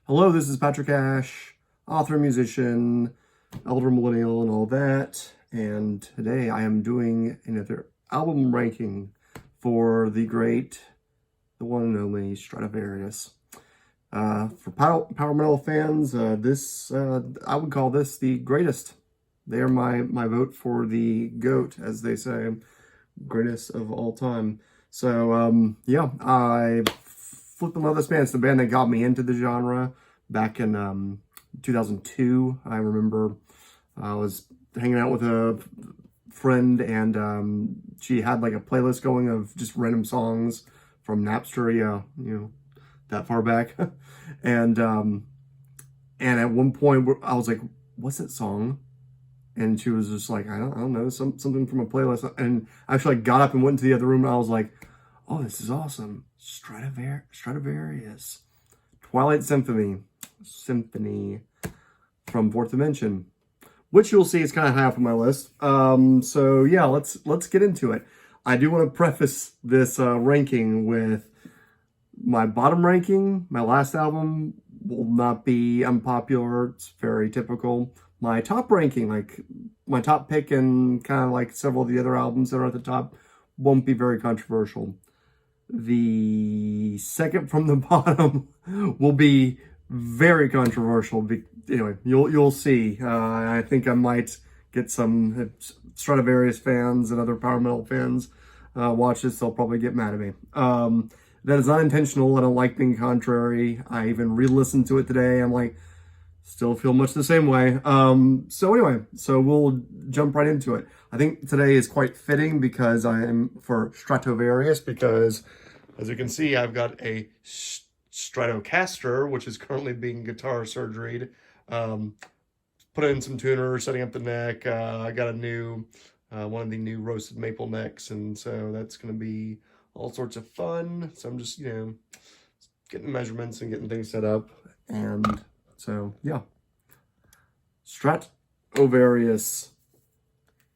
Hello, this is Patrick Ash, author, musician, elder millennial, and all that. And today I am doing another album ranking for the one and only Stratovarius. For power metal fans, I would call this the greatest. They are my vote for the GOAT, as they say, greatest of all time. So yeah, I flipped in love with this band. It's the band that got me into the genre back in 2002. I remember I was hanging out with a friend, and she had like a playlist going of just random songs from Napster. Yeah, that far back. and at one point I was like, "What's that song?" And she was just like, I don't know, something from a playlist. And actually I got up and went to the other room, and I was like, oh, this is awesome. Stratovarius. Twilight Symphony from Fourth Dimension, which you'll see is kind of high up on my list. So yeah, let's get into it. I do want to preface this ranking with my bottom ranking. My last album will not be unpopular. It's very typical. My top ranking, like my top pick and kind of like several of the other albums that are at the top, won't be very controversial. The second from the bottom will be very controversial. Anyway, you'll see. I think I might get some Stratovarius fans and other power metal fans watch this. They'll probably get mad at me. That is not intentional. I don't like being contrary. I even re-listened to it today. I'm like, still feel much the same way. So anyway, so we'll jump right into it. I think today is quite fitting because I am for Stratovarius, because as you can see, I've got a Stratocaster, which is currently being guitar surgeried. Put in some tuners, setting up the neck. I got a new, one of the new roasted maple necks, and so that's going to be all sorts of fun. So I'm just, getting measurements and getting things set up. And so, yeah. Stratovarius,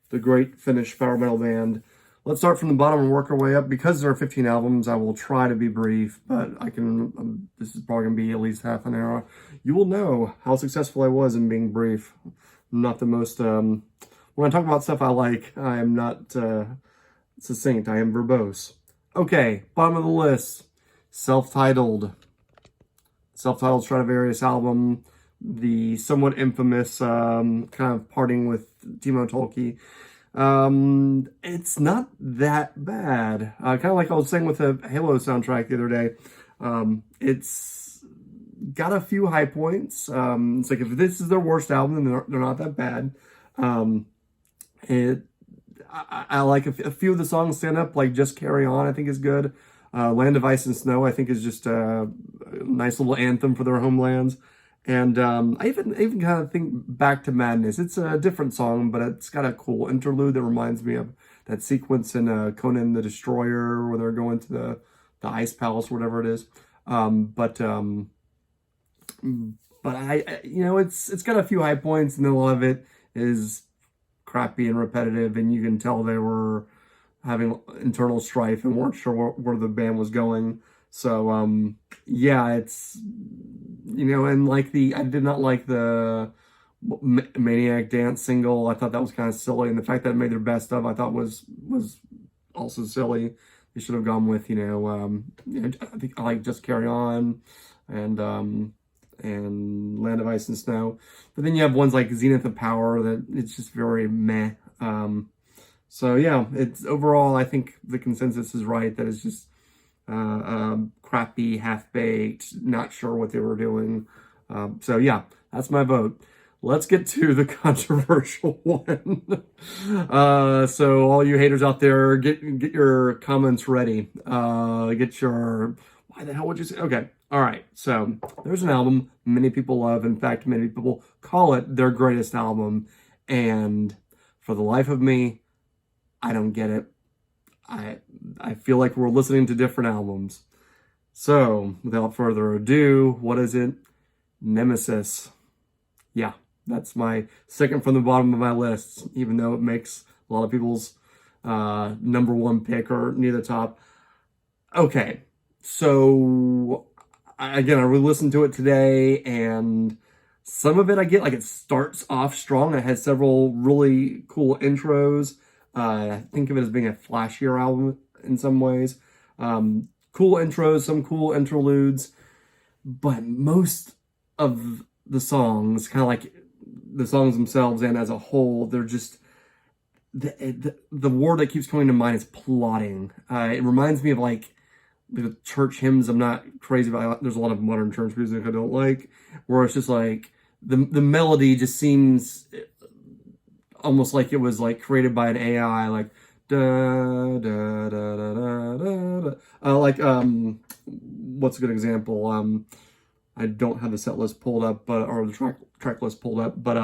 the great Finnish power metal band. Let's start from the bottom and work our way up. Because there are 15 albums, I will try to be brief, but I can, this is probably going to be at least half an hour. You will know how successful I was in being brief. I'm not the most, when I talk about stuff I like, I am not succinct, I am verbose. Okay, bottom of the list, self-titled Stratovarius album, the somewhat infamous kind of parting with Timo Tolkki. It's not that bad. Kind of like I was saying with the Halo soundtrack the other day. It's got a few high points. It's like, if this is their worst album, then they're not that bad. I like a few of the songs stand up, like Just Carry On, I think is good. Land of Ice and Snow, I think, is just a nice little anthem for their homelands. And I even kind of think Back to Madness. It's a different song, but it's got a cool interlude that reminds me of that sequence in Conan the Destroyer where they're going to the Ice Palace, whatever it is. But it's got a few high points, and then a lot of it is crappy and repetitive, and you can tell they were having internal strife and weren't sure where the band was going. So yeah, it's, and like I did not like the Maniac Dance single. I thought that was kind of silly, and the fact that it made their best of, I thought was also silly. They should have gone with I think I like Just Carry On and Land of Ice and Snow. But then you have ones like Zenith of Power that it's just very meh. So yeah, it's overall, I think the consensus is right that it's just crappy, half-baked, not sure what they were doing. So yeah, that's my vote. Let's get to the controversial one. So all you haters out there, get your comments ready. Get your, why the hell would you say? Okay. All right, so there's an album many people love. In fact, many people call it their greatest album. And for the life of me, I don't get it. I feel like we're listening to different albums. So, without further ado, what is it? Nemesis. Yeah, that's my second from the bottom of my list, even though it makes a lot of people's number one pick or near the top. Okay, so again, I re-listened to it today, and some of it I get, like, it starts off strong. It has several really cool intros. I think of it as being a flashier album in some ways. Cool intros, some cool interludes, but most of the songs, kind of like the songs themselves and as a whole, they're just the word that keeps coming to mind is plotting. It reminds me of like the church hymns. I'm not crazy about. There's a lot of modern church music I don't like, where it's just like the melody just seems almost like it was like created by an AI, like da da da da da da. Like what's a good example? I don't have the set list pulled up, but or the track list pulled up, but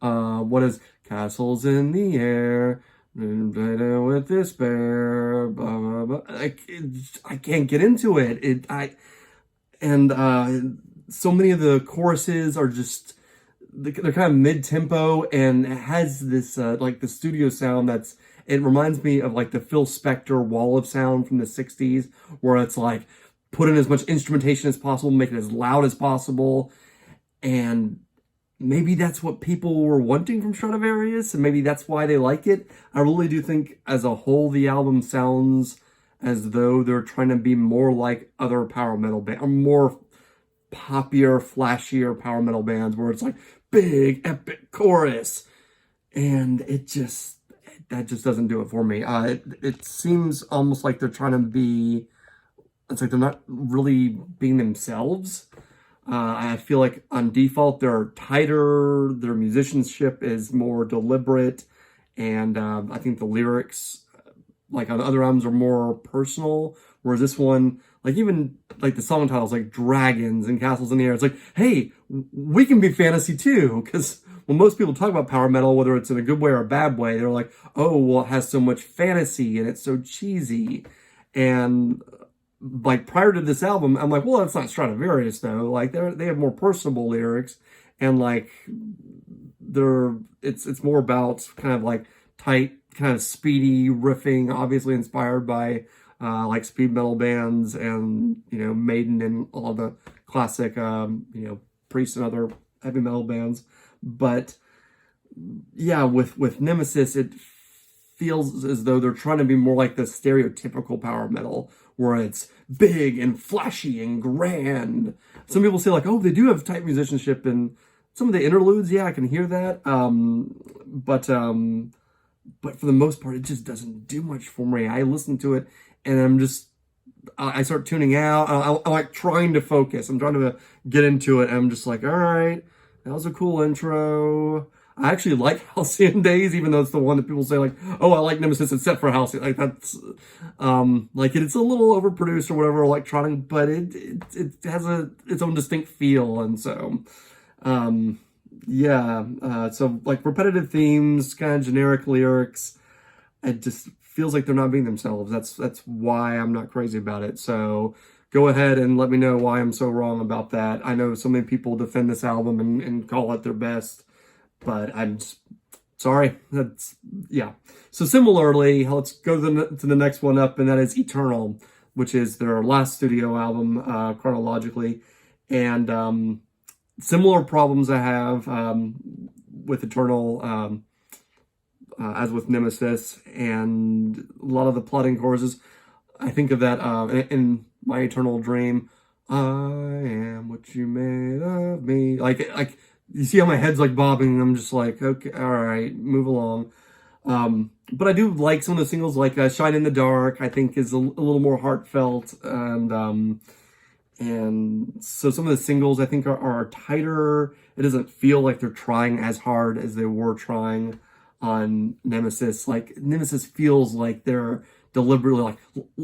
what is castles in the air with despair? Blah, blah, blah. I can't get into it. So many of the choruses are just they're kind of mid-tempo, and it has this like the studio sound it reminds me of like the Phil Spector wall of sound from the 60s, where it's like put in as much instrumentation as possible, make it as loud as possible, and maybe that's what people were wanting from Stratovarius, and maybe that's why they like it. I really do think as a whole the album sounds as though they're trying to be more like other power metal bands, or more poppier, flashier power metal bands, where it's like big epic chorus, and that just doesn't do it for me. It seems almost like they're trying to be, it's like they're not really being themselves. I feel like on default they're tighter, their musicianship is more deliberate, and I think the lyrics, like on other albums, are more personal, whereas this one, like even like the song titles, like Dragons and Castles in the Air, it's like, hey, we can be fantasy too, because when most people talk about power metal, whether it's in a good way or a bad way, they're like, oh, well, it has so much fantasy and it's so cheesy. And like prior to this album, I'm like, well, that's not Stratovarius though. Like they have more personable lyrics, and like it's more about kind of like tight, kind of speedy riffing, obviously inspired by like speed metal bands and Maiden and all the classic Priest and other heavy metal bands. But yeah, with Nemesis, it feels as though they're trying to be more like the stereotypical power metal, where it's big and flashy and grand. Some people say like, oh, they do have tight musicianship in some of the interludes. Yeah, I can hear that. But for the most part, it just doesn't do much for me. I listen to it and I start tuning out. I'm like trying to focus. I'm trying to get into it. And I'm just like, all right, that was a cool intro. I actually like Halcyon Days, even though it's the one that people say like, oh, I like Nemesis except for Halcyon. Like that's, like it's a little overproduced or whatever electronic, but it has its own distinct feel. And so, so like repetitive themes, kind of generic lyrics. It just feels like they're not being themselves. That's why I'm not crazy about it. So go ahead and let me know why I'm so wrong about that. I know so many people defend this album and call it their best, but I'm just sorry. So similarly, let's go to the next one up, and that is Eternal, which is their last studio album chronologically. And similar problems I have with Eternal as with Nemesis, and a lot of the plotting choruses. I think of that in My Eternal Dream. I am what you made of me. Like you see how my head's like bobbing, and I'm just like, okay, all right, move along. But I do like some of the singles, like Shine in the Dark, I think is a little more heartfelt. And so some of the singles I think are tighter. It doesn't feel like they're trying as hard as they were trying on Nemesis. Like Nemesis feels like they're deliberately like,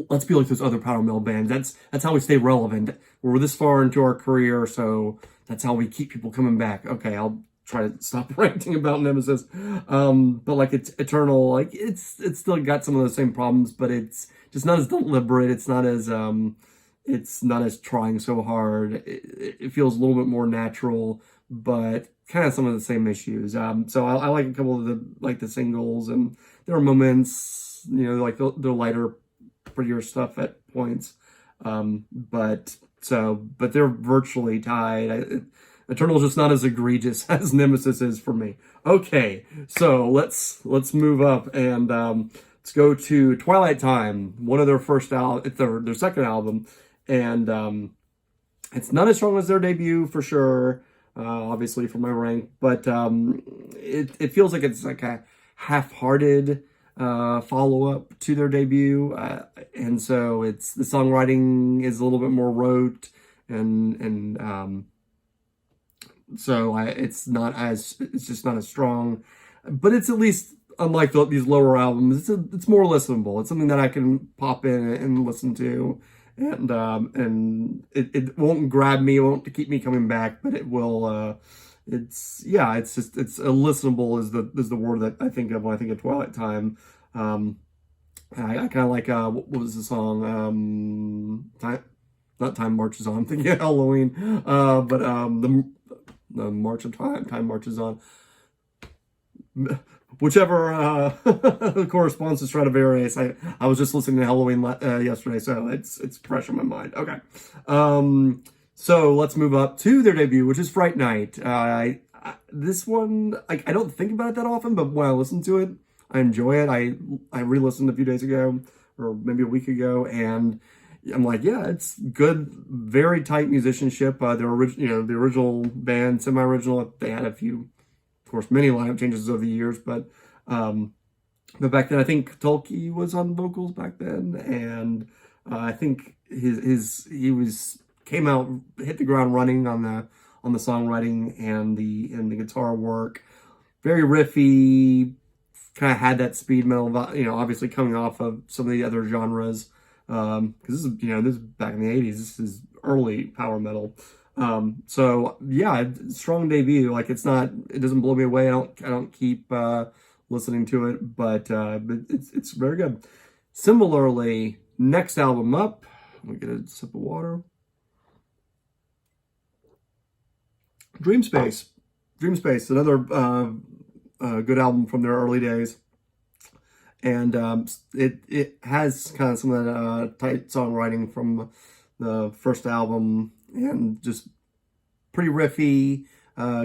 let's be like those other power metal bands. That's how we stay relevant. We're this far into our career, so that's how we keep people coming back. Okay, I'll try to stop ranting about Nemesis. But like it's Eternal, like it's still got some of the same problems, but it's just not as deliberate. It's not as trying so hard. It feels a little bit more natural, but kind of some of the same issues. So I like a couple of the singles, and there are moments, like the lighter, prettier stuff at points. But So, but they're virtually tied. Eternal's just not as egregious as Nemesis is for me. Okay, so let's move up and let's go to Twilight Time, one of their first it's their second album, and it's not as strong as their debut for sure. Obviously for my rank, but it feels like it's like a half-hearted follow-up to their debut, and so the songwriting is a little bit more rote, and so it's just not as strong, but it's at least, unlike these lower albums, it's more listenable. It's something that I can pop in and listen to, and it won't grab me, it won't keep me coming back, but it will. It's listenable is the word that I think of when I think of Twilight Time. I kind of like what was the song? Not Time Marches On. I'm thinking of Halloween, but the March of Time marches on. Whichever corresponds to Stratovarius. I was just listening to Halloween yesterday, so it's fresh in my mind. Okay, so let's move up to their debut, which is Fright Night. This one, I don't think about it that often, but when I listen to it, I enjoy it. I re-listened a few days ago, or maybe a week ago, and I'm like, yeah, it's good, very tight musicianship. The original band, semi-original, they had a few, of course, many lineup changes over the years, but back then I think Tolkien was on vocals back then, and I think he came out, hit the ground running on the songwriting and the guitar work. Very riffy, kind of had that speed metal, obviously coming off of some of the other genres. Because this is back in the 80s. This is early power metal. So yeah, strong debut. Like it doesn't blow me away. I don't keep listening to it, but it's very good. Similarly, next album up, let me get a sip of water. Dream Space, another good album from their early days. And it has kind of some of that tight songwriting from the first album, and just pretty riffy,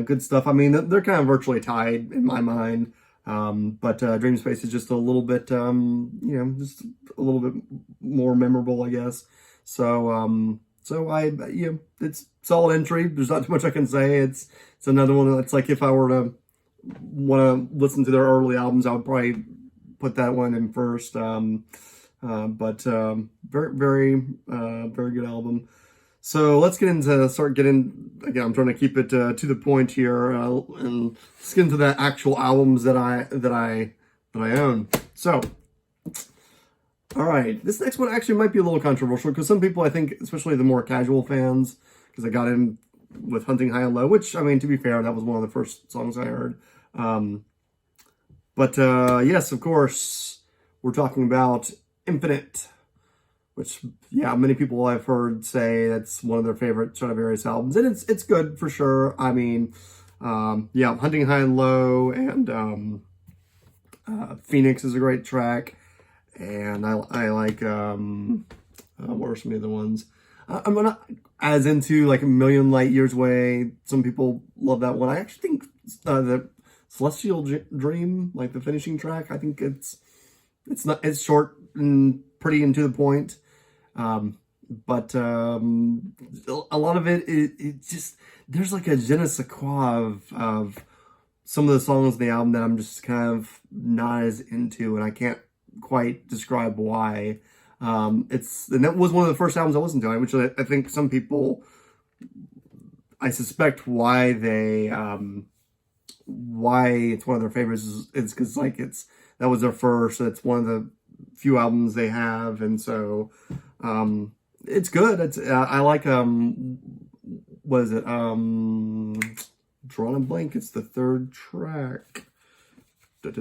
good stuff. I mean, they're kind of virtually tied in my mind, but Dream Space is just a little bit, just a little bit more memorable, I guess. So it's solid entry. There's not too much I can say. It's another one that's like, if I were to want to listen to their early albums, I would probably put that one in first, but very, very, very good album. So let's start getting, again, I'm trying to keep it to the point here, and let's get into the actual albums that I own. So, all right, this next one actually might be a little controversial, because some people, I think, especially the more casual fans, because I got in with Hunting High and Low, which, I mean, to be fair, that was one of the first songs I heard. But yes, of course, we're talking about Infinite, which, yeah, many people I've heard say that's one of their favorite Stratovarius albums, and it's good for sure. I mean, yeah, Hunting High and Low and Phoenix is a great track, and I like what are some of the other ones? I'm not as into like A Million Light Years Away. Some people love that one. I actually think the Celestial Dream, like the finishing track, I think it's short and pretty and to the point, but a lot of it just, there's like a je ne sais quoi of some of the songs in the album that I'm just kind of not as into, and I can't quite describe why. And that was one of the first albums I listened to, which I think some people, I suspect why it's one of their favorites is because that was their first. It's one of the few albums they have, and so it's good. I like what is it? Drawn a blank. It's the third track. I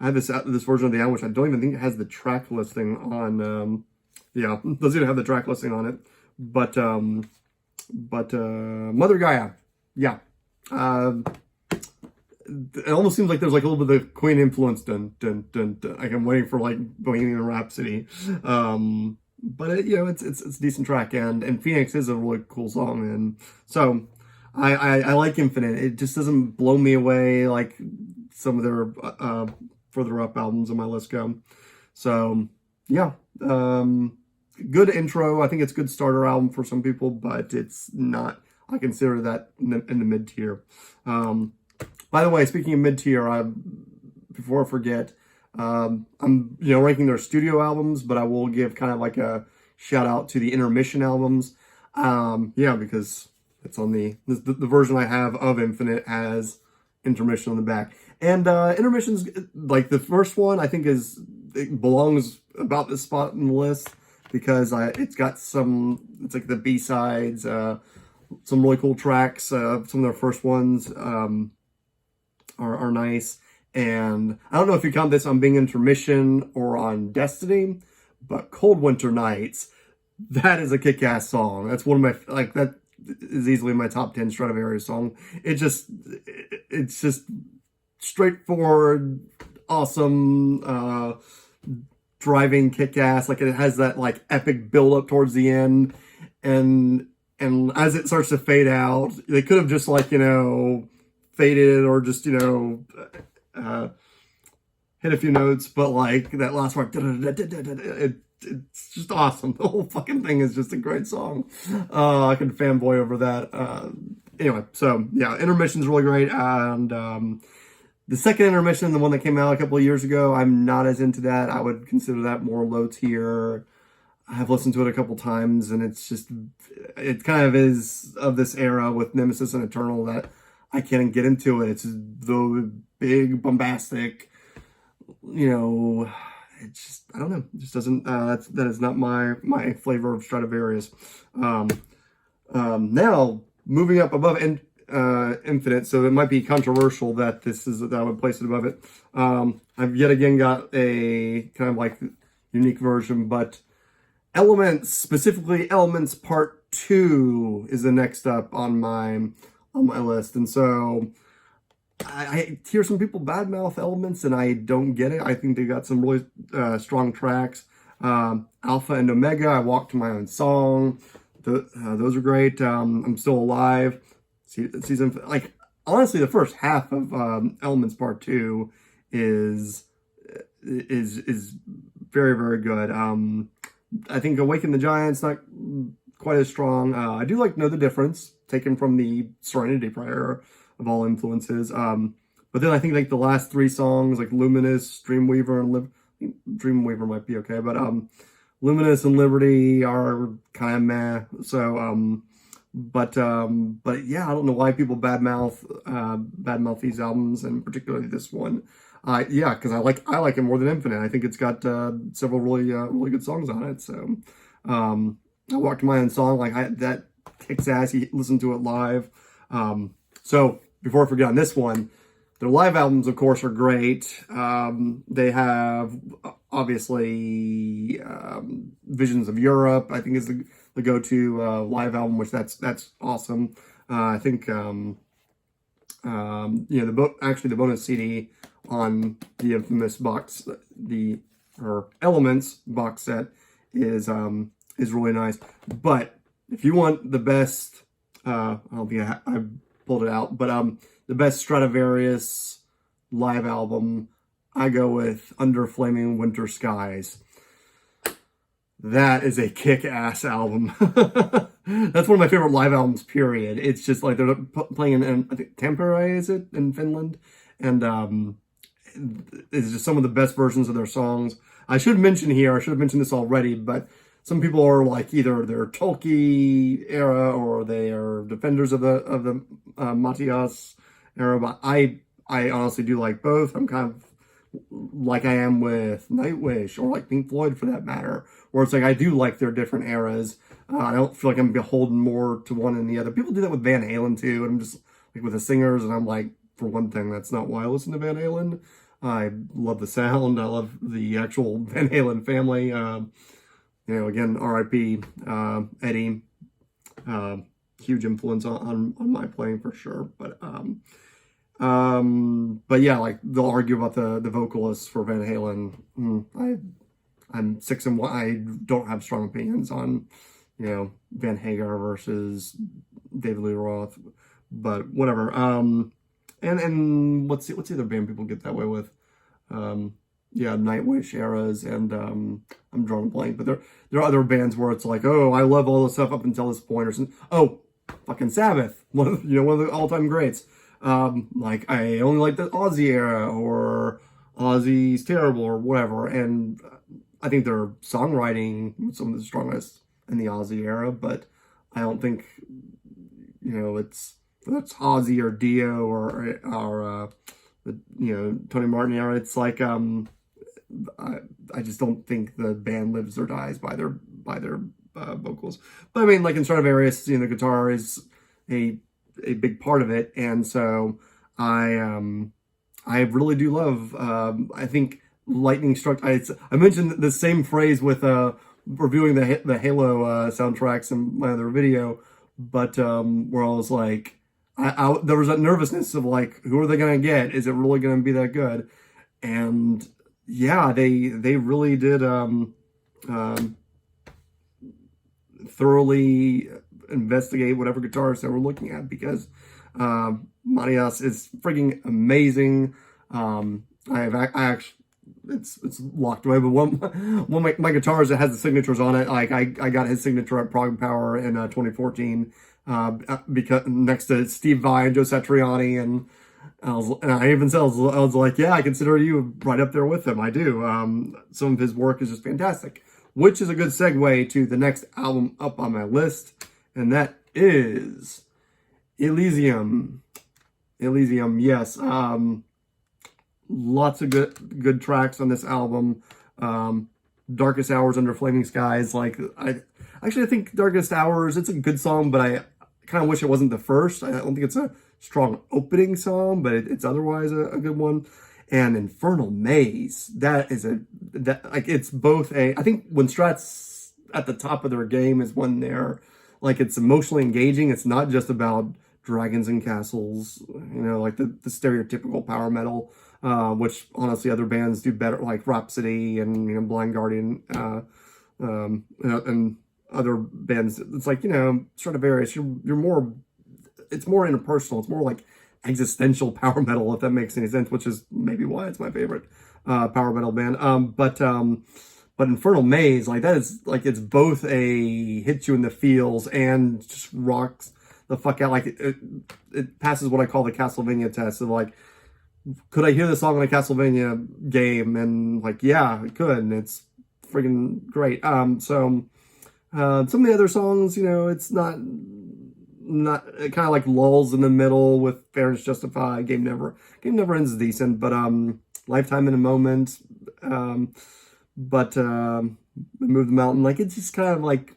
have this version of the album, which I don't even think it has the track listing on. Yeah, doesn't even have the track listing on it. But Mother Gaia, yeah. It almost seems like there's like a little bit of Queen influence. Dun dun dun dun. Like I'm waiting for like Bohemian Rhapsody. but it's a decent track, and Phoenix is a really cool song, and so I like Infinite. It just doesn't blow me away like some of their further up albums on my list go. So yeah, good intro. I think it's a good starter album for some people, but it's not. I consider that in the mid tier. By the way, speaking of mid tier, before I forget, I'm ranking their studio albums, but I will give kind of like a shout out to the Intermission albums. Because it's on the version I have of Infinite has Intermission on the back, and Intermission's like the first one I think it belongs about this spot in the list because it's got it's like the B-sides, some really cool tracks. Some of their first ones are nice. And I don't know if you count this on being Intermission or on Destiny, but Cold Winter Nights, that is a kick-ass song. That's one of my, like, that is easily my top 10 Stratovarius song. It's just straightforward, awesome, driving kick-ass. Like, it has that, like, epic build-up towards the end. And as it starts to fade out, they could have just, like, faded or just, hit a few notes, but like that last part, it's just awesome. The whole fucking thing is just a great song. I can fanboy over that. Anyway, so yeah, Intermission's really great. And the second Intermission, the one that came out a couple of years ago, I'm not as into that. I would consider that more low tier. I've listened to it a couple times, and it kind of is of this era with Nemesis and Eternal that I can't get into it. It's the big, bombastic, it just, I don't know. It just doesn't, that is not my flavor of Stratovarius. Now, moving up above Infinite, so it might be controversial that I would place it above it. I've yet again got a kind of like unique version, but Elements, specifically Elements Part 2 is the next up on my list. And so I hear some people badmouth Elements, and I don't get it. I think they got some really strong tracks. Alpha and Omega, I Walk to My Own Song. Those are great. I'm Still Alive. Season, like, honestly, the first half of Elements Part 2 is very, very good. I think Awaken the Giant's not quite as strong. I do like Know the Difference, taken from the Serenity prior of all influences. But then I think like the last three songs, like Luminous, Dreamweaver, and Dreamweaver might be okay, but Luminous and Liberty are kind of meh. So, but yeah, I don't know why people badmouth these albums, and particularly this one. Yeah, because I like it more than Infinite. I think it's got several really good songs on it. So, I Walk to My Own Song, that kicks ass. You listen to it live. So before I forget on this one, their live albums, of course, are great. They have obviously Visions of Europe, I think, is the go-to live album, which that's awesome. I think the bonus CD on the infamous box, or Elements box set is really nice. But if you want the best, I don't think I pulled it out, but the best Stratovarius live album, I go with Under Flaming Winter Skies. That is a kick-ass album. That's one of my favorite live albums, period. It's just like they're playing in I think Tampere, is it, in Finland? And it's just some of the best versions of their songs. I should have mentioned this already, but some people are like either they're Tolkien era or they are defenders of the Matthias era. But I honestly do like both. I'm kind of like I am with Nightwish, or like Pink Floyd for that matter, where it's like I do like their different eras. I don't feel like I'm beholden more to one than the other. People do that with Van Halen too, and I'm just like with the singers, and I'm like, for one thing, that's not why I listen to Van Halen. I love the sound. I love the actual Van Halen family. Again, R.I.P. Eddie. Huge influence on my playing for sure. But yeah, like they'll argue about the vocalists for Van Halen. I'm 6-1. I don't have strong opinions on, Van Hagar versus David Lee Roth, but whatever. And what's the other band people get that way with? Yeah, Nightwish eras, and I'm drawing a blank, but there are other bands where it's like, oh, I love all this stuff up until this point, or something. Oh, fucking Sabbath, one of the all-time greats. Like I only like the Ozzy era, or Ozzy's terrible, or whatever. And I think their songwriting some of the strongest in the Ozzy era, but I don't think it's Ozzy or Dio or the Tony Martin era. It's like I just don't think the band lives or dies by their vocals. But I mean, like in Stratovarius, the guitar is a big part of it, and so I really do love. I think lightning struck. I mentioned the same phrase with reviewing the Halo soundtracks in my other video, but where I was like, there was that nervousness of like, who are they gonna get? Is it really gonna be that good? And yeah, they really did thoroughly investigate whatever guitars they were looking at, because Marias is freaking amazing. I actually, it's locked away, but one of my guitars that has the signatures on it, like I got his signature at Prog Power in 2014, because next to Steve Vai and Joe Satriani, and I even said, I was like, yeah, I consider you right up there with him. I do. Some of his work is just fantastic, which is a good segue to the next album up on my list, and that is Elysium. Elysium, yes. Lots of good tracks on this album. Darkest Hours Under Flaming Skies. Like I think Darkest Hours, it's a good song, but I kind of wish it wasn't the first. I don't think it's a strong opening song, but it's otherwise a good one. And Infernal Maze, it's both I think when Strat's at the top of their game is when they're like, it's emotionally engaging. It's not just about dragons and castles, like the stereotypical power metal, which honestly other bands do better, like Rhapsody and Blind Guardian, and other bands. It's like, Stratovarius, you're more, it's more interpersonal. It's more like existential power metal, if that makes any sense, which is maybe why it's my favorite power metal band. But Infernal Maze, like that is like, it's both a hits you in the feels and just rocks the fuck out. Like it passes what I call the Castlevania test of like, could I hear the song in a Castlevania game? And like, yeah, it could, and it's freaking great. So some of the other songs, it's not it kind of like lulls in the middle with Fairness Justified. Game Never Ends is decent, but Lifetime in a Moment, but Move the Mountain, like it's just kind of like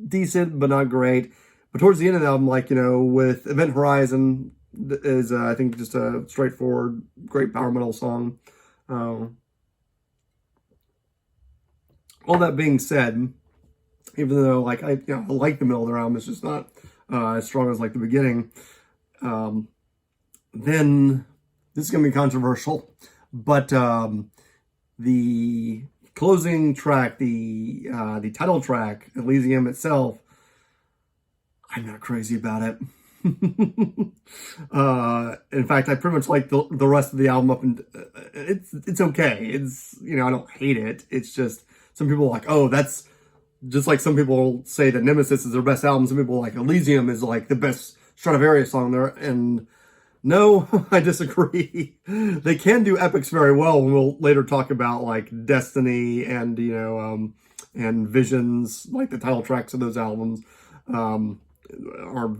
decent but not great. But towards the end of the album, like, with Event Horizon is I think just a straightforward great power metal song. All that being said, even though like I like the middle of their album, it's just not as strong as like the beginning. Then this is gonna be controversial, but the closing track, the title track, Elysium itself, I'm not crazy about it. In fact, I pretty much like the rest of the album up, and it's okay. It's I don't hate it. It's just some people are like, oh, that's just like some people say that Nemesis is their best album. Some people are like Elysium is like the best Stratovarius song there, and no, I disagree. They can do epics very well, and we'll later talk about like Destiny and and Visions, like the title tracks of those albums. Are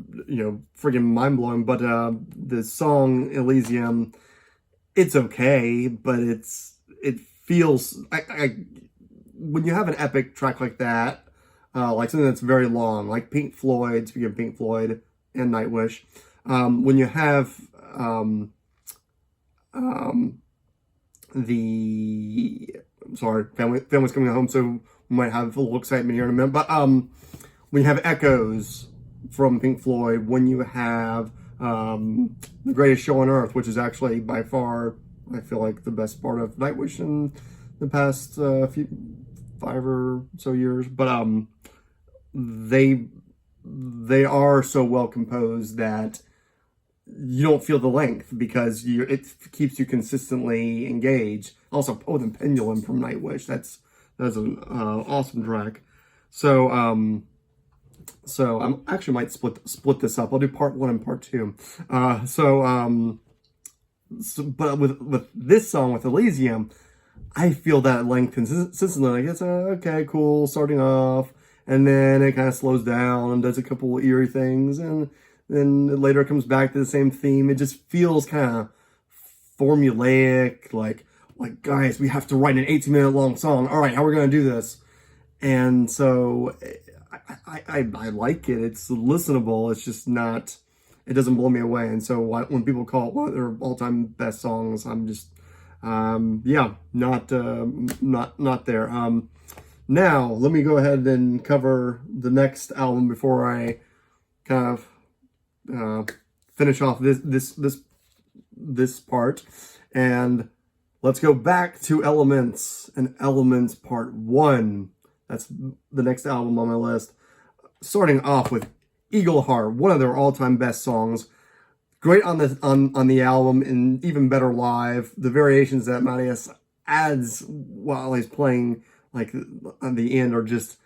friggin' mind-blowing, but the song Elysium, it's okay, but it feels when you have an epic track like that, like something that's very long, like Pink Floyd, speaking of Pink Floyd and Nightwish, when you have family's coming home, so we might have a little excitement here in a minute, but when you have echoes from Pink Floyd, when you have The Greatest Show on Earth, which is actually by far, I feel like, the best part of Nightwish and the past few 5 or so years, but they are so well composed that you don't feel the length because it keeps you consistently engaged. Also, Oh, the Pendulum from Nightwish. That's an awesome track. So I actually might split this up. I'll do part 1 and part 2. But with this song, with Elysium, I feel that length consistently. Like, it's okay, cool, starting off, and then it kind of slows down and does a couple eerie things, and then it later comes back to the same theme. It just feels kind of formulaic, like guys, we have to write an 18-minute long song. All right, how are we gonna do this? And so I like it. It's listenable. It's just not. It doesn't blow me away. And so when people call it one of their all-time best songs, I'm just not there. Now let me go ahead and cover the next album before I kind of finish off this part, and let's go back to Elements and Elements Part 1. That's the next album on my list. Starting off with Eagle Heart, one of their all-time best songs. Great on the album, and even better live. The variations that Marius adds while he's playing, like on the end, are just,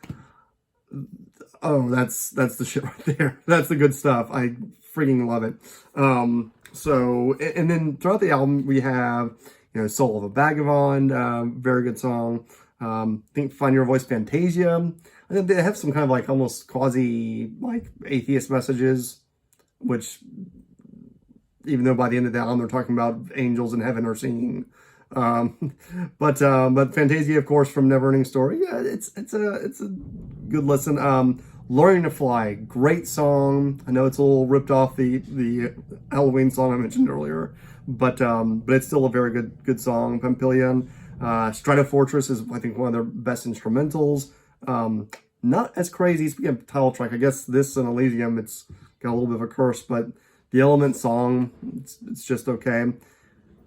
oh, that's the shit right there. That's the good stuff. I freaking love it. And then throughout the album we have, Soul of a Vagabond, very good song. I think Find Your Voice, Fantasia. I think they have some kind of like almost quasi like atheist messages, which, even though by the end of the album they're talking about angels in heaven are singing. But Fantasia, of course, from Neverending Story. Yeah, it's a good listen. Learning to Fly, great song. I know it's a little ripped off the Halloween song I mentioned earlier, but it's still a very good song. Pampillion. Stratofortress is, I think, one of their best instrumentals. Not as crazy. Speaking of title track, I guess this and Elysium, it's got a little bit of a curse, but the Element song, it's just okay.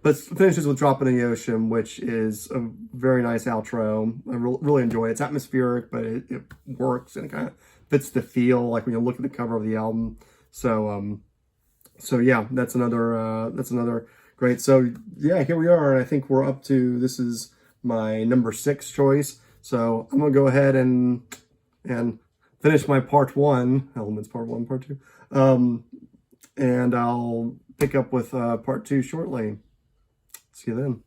But it finishes with Drop in the Ocean, which is a very nice outro. I really enjoy it. It's atmospheric, but it works, and it kind of fits the feel, like when you look at the cover of the album. So yeah, that's another great. So yeah, here we are, and I think we're up to, this is my number 6 choice. So I'm gonna go ahead and finish my part 1, Elements Part 1, Part 2, and I'll pick up with part 2 shortly. See you then.